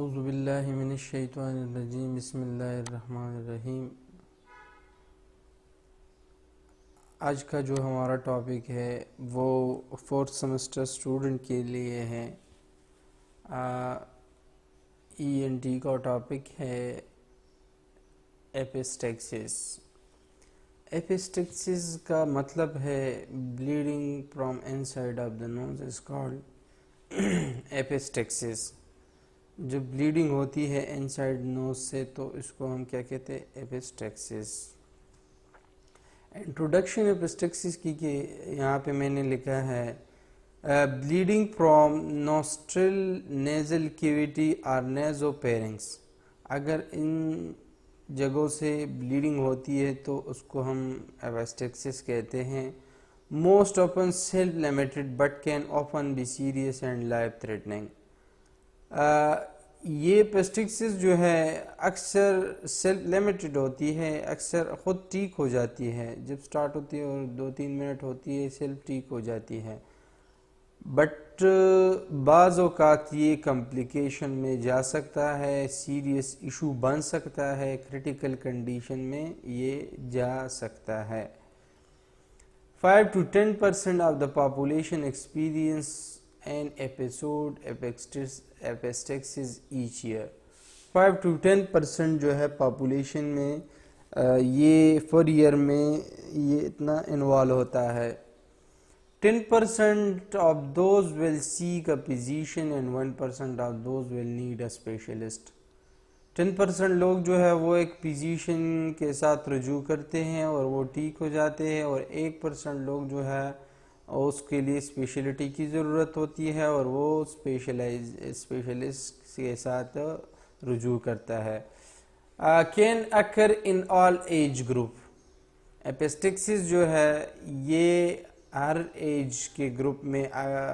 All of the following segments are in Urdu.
اعوذ باللہ من الشیطان الرجیم بسم اللہ الرحمن الرحیم۔ آج کا جو ہمارا ٹاپک ہے وہ فورتھ سیمسٹر اسٹوڈنٹ کے لیے ہے۔ ای این ٹی کا ٹاپک ہے ایپسٹیکسس۔ ایپسٹیکسس کا مطلب ہے bleeding from inside of the nose is called epistaxis. جو بلیڈنگ ہوتی ہے انسائڈ نوز سے تو اس کو ہم کیا کہتے ہیں؟ ایپسٹیکسس۔ انٹروڈکشن ایپسٹیکسس کی کہ یہاں پہ میں نے لکھا ہے bleeding from nostril nasal cavity اور نیزو پیرنگس۔ اگر ان جگہوں سے بلیڈنگ ہوتی ہے تو اس کو ہم ایپسٹیکسس کہتے ہیں۔ Most often self limited but can often be serious and life threatening۔ یہ ایپسٹیکسس جو ہے اکثر سیلف لیمیٹڈ ہوتی ہے، اکثر خود ٹھیک ہو جاتی ہے، جب سٹارٹ ہوتی ہے اور 2-3 منٹ ہوتی ہے سیلف ٹھیک ہو جاتی ہے، بٹ بعض اوقات یہ کمپلیکیشن میں جا سکتا ہے، سیریس ایشو بن سکتا ہے، کریٹیکل کنڈیشن میں یہ جا سکتا ہے۔ 5 to 10% of the population experience an episode ایپسٹیکسس each year۔ 5 to 10% جو ہے پاپولیشن میں یہ پر ایئر میں یہ اتنا انوالو ہوتا ہے۔ 10% of those will seek a physician and 1% of those will need a specialist۔ 10% لوگ جو ہے وہ ایک فزیشین کے ساتھ رجوع کرتے ہیں اور وہ ٹھیک ہو جاتے ہیں، اور 1% لوگ جو ہے اس کے لیے اسپیشلٹی کی ضرورت ہوتی ہے اور وہ اسپیشلسٹ کے ساتھ رجوع کرتا ہے۔ Can occur in all age group. Epistaxis جو ہے یہ ہر ایج کے گروپ میں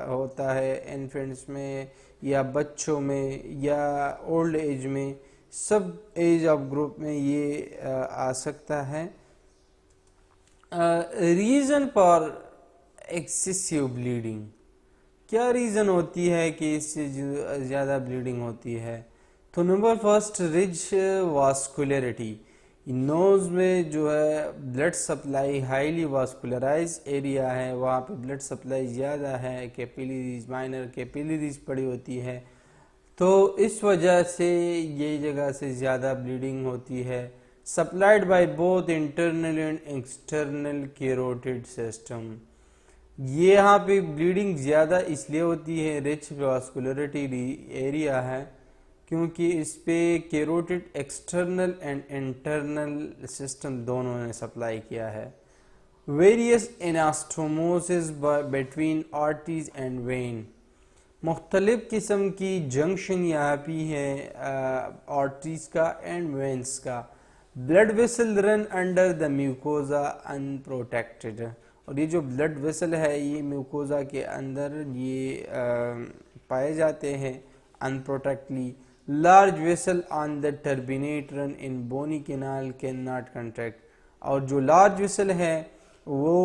ہوتا ہے، انفینٹس میں یا بچوں میں یا اولڈ ایج میں، سب ایج آف گروپ میں یہ آ سکتا ہے۔ ریزن فار ایکسیسیو بلیڈنگ، کیا ریزن ہوتی ہے کہ اس سے زیادہ بلیڈنگ ہوتی ہے؟ تو نمبر فرسٹ، رچ واسکولیرٹی۔ نوز میں جو ہے بلڈ سپلائی ہائیلی واسکولرائز ایریا ہے، وہاں پہ بلڈ سپلائی زیادہ ہے، کیپیلریز مائنر کیپیلریز پڑی ہوتی ہے، تو اس وجہ سے یہ جگہ سے زیادہ بلیڈنگ ہوتی ہے۔ Supplied by both internal and external carotid system. یہاں پہ بلیڈنگ زیادہ اس لیے ہوتی ہے، رچ واسکولرٹی ایریا ہے، کیونکہ اس پہ carotid external and internal system دونوں نے سپلائی کیا ہے۔ Various anastomoses between arteries and vein. مختلف قسم کی جنکشن یہاں پہ ہے آرٹریز کا اینڈ وینس کا۔ Blood vessel run under the mucosa unprotected. اور یہ جو بلڈ ویسل ہے یہ میوکوزا کے اندر یہ پائے جاتے ہیں unprotectedly. Large vessel on the turbinate run in bony canal can not contract. اور جو لارج ویسل ہے وہ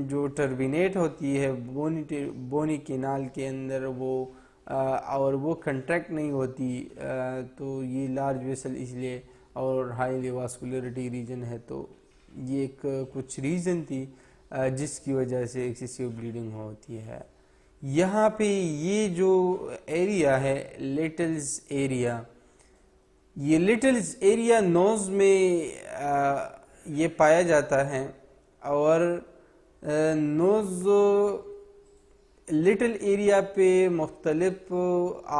جو ٹربینیٹ ہوتی ہے بونی کینال کے اندر وہ اور وہ کنٹریکٹ نہیں ہوتی، تو یہ لارج ویسل اس لیے اور ہائیلی واسکولیرٹی ریجن ہے، تو یہ ایک کچھ ریزن تھی جس کی وجہ سے ایکسیسیو بلیڈنگ ہوتی ہے۔ یہاں پہ یہ جو ایریا ہے لیٹلز ایریا، یہ لیٹلز ایریا نوز میں یہ پایا جاتا ہے، اور نوز لٹل ایریا پہ مختلف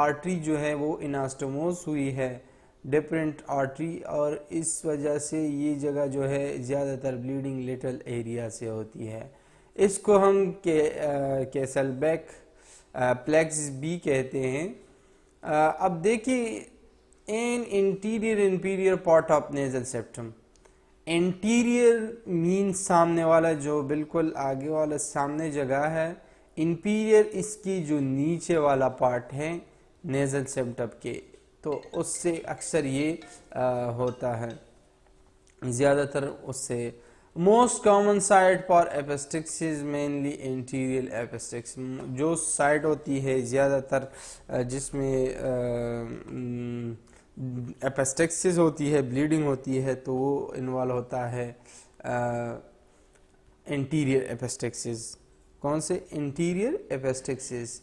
آرٹری جو ہے وہ اناسٹوموس ہوئی ہے، ڈفرینٹ آرٹری، اور اس وجہ سے یہ جگہ جو ہے زیادہ تر بلیڈنگ لٹل ایریا سے ہوتی ہے۔ اس کو ہم کیسل بیک پلیکس بھی کہتے ہیں۔ اب دیکھیں in anterior part of nasal septum. Anterior مین سامنے والا، جو بالکل آگے والا سامنے جگہ ہے۔ انپیریئر اس کی جو نیچے والا پارٹ ہے نیزل سیپٹم کے، تو اس سے اکثر یہ ہوتا ہے، زیادہ تر اس سے most common site for epistaxis mainly anterior epistaxis, جو سائٹ ہوتی ہے زیادہ تر جس میں ایپسٹکسز ہوتی ہے، بلیڈنگ ہوتی ہے، تو وہ انوالو ہوتا ہے انٹیریئر ایپسٹکسز. کون سے؟ Anterior epistaxis.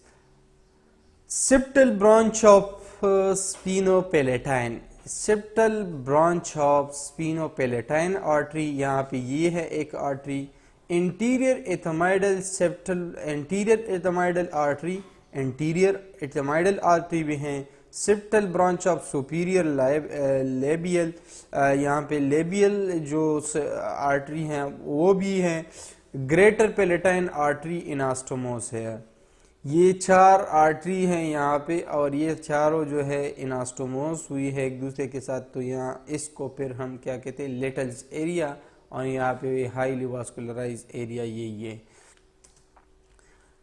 Septal branch of sphenopalatine, septal branch of sphenopalatine artery, یہاں پہ یہ ہے ایک artery. Anterior ethmoidal septal, anterior ethmoidal artery, anterior ethmoidal artery بھی ہیں. Septal branch of superior labial, یہاں پہ لیبیل جو آرٹری ہیں وہ بھی ہیں. گریٹر پیلیٹائن آرٹری اناسٹوموس ہے. یہ 4 آرٹری ہیں یہاں پہ، اور یہ چاروں جو ہے اناسٹوموس ہوئی ہے ایک دوسرے کے ساتھ. تو یہاں اس کو پھر ہم کیا کہتے ہیں؟ لیٹلز ایریا، اور یہاں پہ ہائیلی واسکولرائز ایریا یہ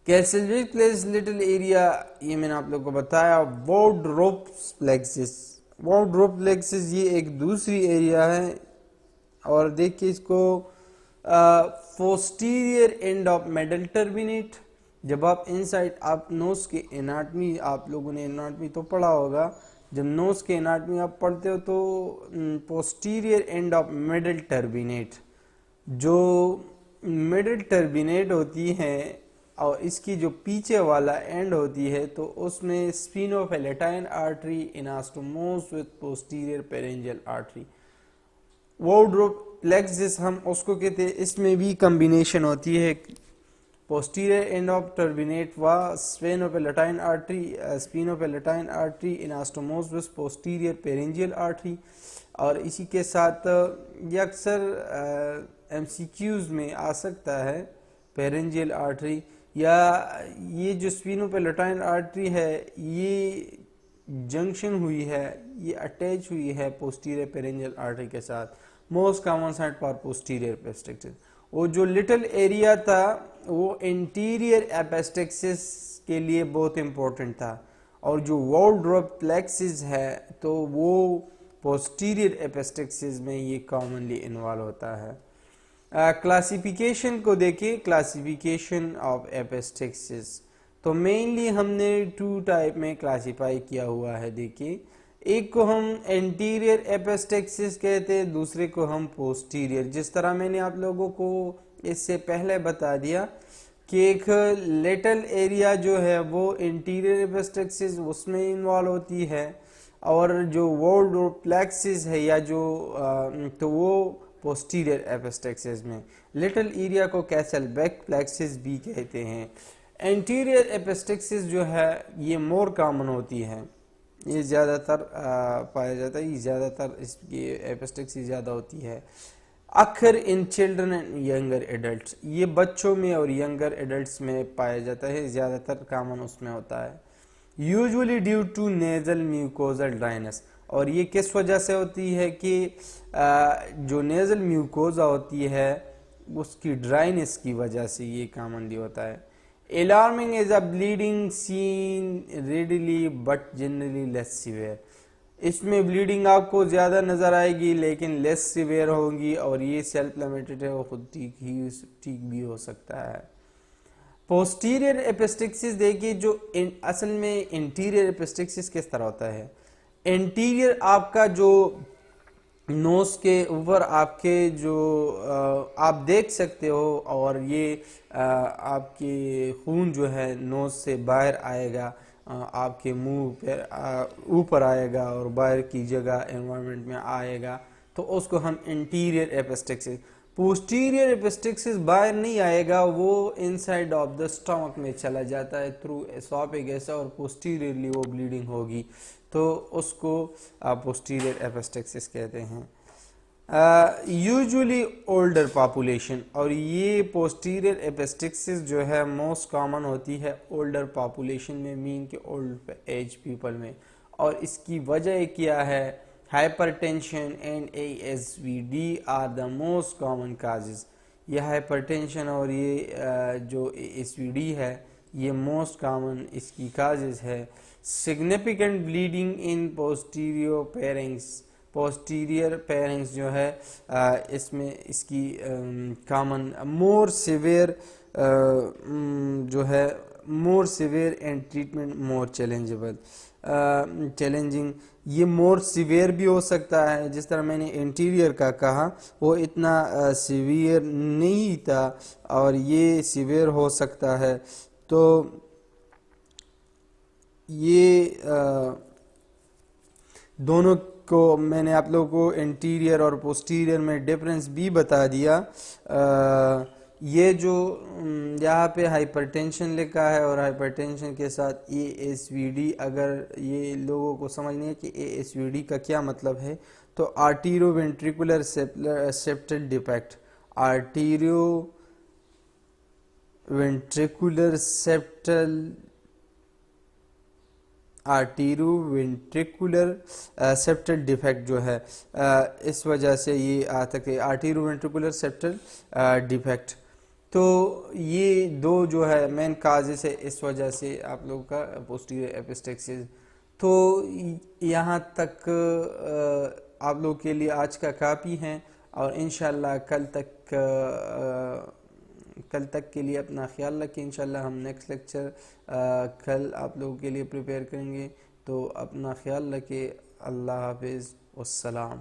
کیسلویج پلیس لٹل ایریا. یہ میں نے آپ لوگوں کو بتایا. وارڈروب پلیکسس، وارڈروب پلیکسس یہ ایک دوسری ایریا ہے، اور دیکھیے اس کو posterior end of middle turbinate. جب آپ انسائڈ، آپ نوز کے اناٹمی، آپ لوگوں نے اناٹمی تو پڑھا ہوگا، جب نوز کے اناٹمی آپ پڑھتے ہو تو posterior end of middle turbinate, جو مڈل ٹرمینیٹ ہوتی ہے اور اس کی جو پیچھے والا اینڈ ہوتی ہے، تو اس میں sphenopalatine artery anastomose with posterior pharyngeal artery. Woodruff plexus ہم اس کو کہتے ہیں، اس میں بھی کمبینیشن ہوتی ہے. posterior end of turbinate was sphenopalatine artery, sphenopalatine artery anastomose with posterior pharyngeal artery. اور اسی کے ساتھ یہ اکثر ایم سی کیوز میں آ سکتا ہے پیرنجیل آرٹری، یا یہ جو اسپینوپیلیٹائن آرٹری ہے یہ جنکشن ہوئی ہے، یہ اٹیچ ہوئی ہے پوسٹیریئر پیرنجیل آرٹری کے ساتھ. Most common site for posterior epistaxis. وہ جو لٹل ایریا تھا وہ انٹیریئر ایپسٹکسس کے لیے بہت امپورٹنٹ تھا، اور جو وارڈروب پلیکسس ہے تو وہ پوسٹیریئر ایپسٹکسس میں یہ کامنلی انوالو ہوتا ہے. کلاسیفیکیشن کو دیکھیں، کلاسیفیکیشن آف ایپسٹکسس تو مینلی ہم نے 2 ٹائپ میں کلاسیفائی کیا ہوا ہے. دیکھیں، ایک کو ہم انٹیریئر ایپسٹکسس کہتے ہیں، دوسرے کو ہم پوسٹیریئر. جس طرح میں نے آپ لوگوں کو اس سے پہلے بتا دیا کہ ایک لیٹل ایریا جو ہے وہ انٹیریئر ایپسٹکسس اس میں انوالو ہوتی ہے، اور جو وارڈروب پلیکسس ہے یا جو تو وہ پوسٹیریئر ایپسٹکسس میں. لٹل ایریا کو کیسل بیک پلیکسس بھی کہتے ہیں. انٹیریئر ایپسٹکسس جو ہے یہ مور کامن ہوتی ہے، یہ زیادہ تر پایا جاتا ہے، یہ زیادہ تر اس کی ایپسٹکسس زیادہ ہوتی ہے. اکثر in children and younger adults, یہ بچوں میں اور ینگر ایڈلٹس میں پایا جاتا ہے، زیادہ تر کامن اس میں ہوتا ہے. یوزولی ڈیو ٹو نیزل میوکوزل ڈرائنس، اور یہ کس وجہ سے ہوتی ہے کہ جو نیزل میوکوزا ہوتی ہے اس کی ڈرائنس کی وجہ سے یہ کامنلی ہوتا ہے. Alarming is a bleeding seen readily but generally less severe. اس میں بلیڈنگ آپ کو زیادہ نظر آئے گی لیکن لیس سیویئر ہوگی، اور یہ سیلف لمیٹڈ ہے، وہ خود ٹھیک بھی ہو سکتا ہے. پوسٹیریئر ایپسٹکسس دیکھیے، جو اصل میں انٹیریئر ایپسٹکسس کس طرح ہوتا ہے. انٹیریئر آپ کا جو نوز کے اوپر آپ کے جو آپ دیکھ سکتے ہو، اور یہ آپ کے خون جو ہے نوز سے باہر آئے گا، آپ کے منہ پہ اوپر آئے گا اور باہر کی جگہ انوائرمنٹ میں آئے گا، تو اس کو ہم انٹیریئر ایپسٹکسس. پوسٹیریئر ایپسٹکسس باہر نہیں آئے گا، وہ انسائڈ آف دا اسٹمک میں چلا جاتا ہے تھرو اسوفیگس، اور پوسٹیریئرلی وہ بلیڈنگ ہوگی، تو اس کو پوسٹیریئر ایپسٹکسس کہتے ہیں. یوزولی اولڈر پاپولیشن، اور یہ پوسٹیریئر ایپسٹکسس جو ہے موسٹ کامن ہوتی ہے اولڈر پاپولیشن میں، مین کے اولڈ ایج پیپل میں. اور اس کی وجہ کیا ہے؟ Hypertension and A S V D are the most common causes. یہ ہائپر ٹینشن اور یہ جو ایس وی ڈی ہے یہ موسٹ کامن اس کی کازز ہے. سگنیفیکنٹ بلیڈنگ ان پوسٹیریو posterior pharynx جو ہے اس میں اس کی common more severe جو ہے more severe and treatment more challenging یہ more severe بھی ہو سکتا ہے. جس طرح میں نے انٹیریئر کا کہا وہ اتنا سیویئر نہیں تھا اور یہ سیویئر ہو سکتا ہے. تو یہ دونوں کو میں نے آپ لوگوں کو انٹیریئر اور پوسٹیریئر میں ڈفرنس بھی بتا دیا. یہ جو یہاں پہ ہائپرٹینشن لکھا ہے اور ہائپرٹینشن کے ساتھ ASVD, اگر یہ لوگوں کو سمجھنے ہے کہ ASVD کا کیا مطلب ہے تو آرٹیریو وینٹریکولر سیپٹل ڈیفیکٹ, آرٹیریو وینٹریکولر سیپٹل ڈیفیکٹ جو ہے اس وجہ سے یہ آتا ہے آرٹیریو وینٹریکولر سیپٹل ڈیفیکٹ. تو یہ دو جو ہے مین کازز ہے اس وجہ سے آپ لوگوں کا پوسٹیریئر ایپسٹیکسس. تو یہاں تک آپ لوگ کے لیے آج کا کافی ہے اور انشاءاللہ کل تک کے لیے اپنا خیال رکھیں. انشاءاللہ ہم نیکسٹ لیکچر کل آپ لوگوں کے لیے پریپیئر کریں گے. تو اپنا خیال رکھیں. اللہ حافظ والسلام.